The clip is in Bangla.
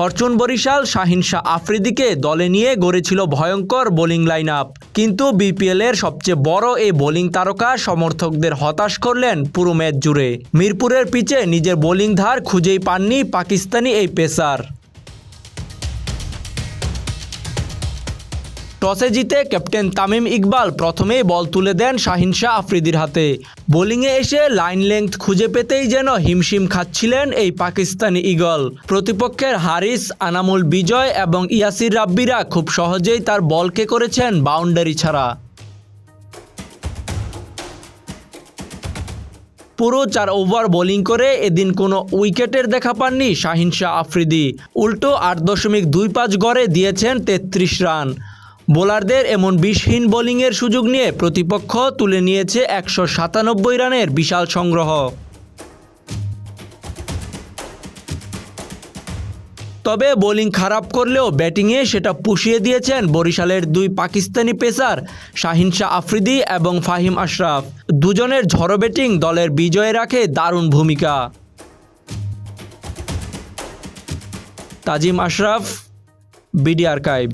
ফরচুন বরিশাল শাহিন শাহ আফ্রিদিকে দলে নিয়ে গড়েছিল ভয়ঙ্কর বোলিং লাইন আপ, কিন্তু বিপিএলের সবচেয়ে বড় এই বোলিং তারকা সমর্থকদের হতাশ করলেন পুরো ম্যাচ জুড়ে। মিরপুরের পিচে নিজের বোলিং ধার খুঁজেই পাননি পাকিস্তানি এই পেসার। টসে জিতে ক্যাপ্টেন তামিম ইকবাল প্রথমেই বল তুলে দেন শাহিন শাহ আফ্রিদির হাতে। বোলিংয়ে এসে লাইন লেংথ খুঁজে পেতেই যেন হিমশিম খাচ্ছিলেন এই পাকিস্তানি ঈগল। প্রতিপক্ষের হারিস, আনামুল বিজয় এবং ইয়াসির রাব্বিরা খুব সহজেই তার বলকে করেছেন বাউন্ডারি ছাড়া। পুরো 4 ওভার বোলিং করে এদিন কোনো উইকেটের দেখা পাননি শাহিন শাহ আফ্রিদি। উল্টো 8.25 গড়ে দিয়েছেন 33 রান। বোলারদের এমন বিষহীন বোলিংয়ের সুযোগ নিয়ে প্রতিপক্ষ তুলে নিয়েছে 197 রানের বিশাল সংগ্রহ। তবে বোলিং খারাপ করলেও ব্যাটিংয়ে সেটা পুষিয়ে দিয়েছেন বরিশালের 2 পাকিস্তানি পেসার শাহিন শাহ আফ্রিদি এবং ফাহিম আশরাফ। দুজনের ঝড়ো ব্যাটিং দলের বিজয়ে রাখে দারুণ ভূমিকা। তাজিম আশরাফ, বিডি আর্কাইভ।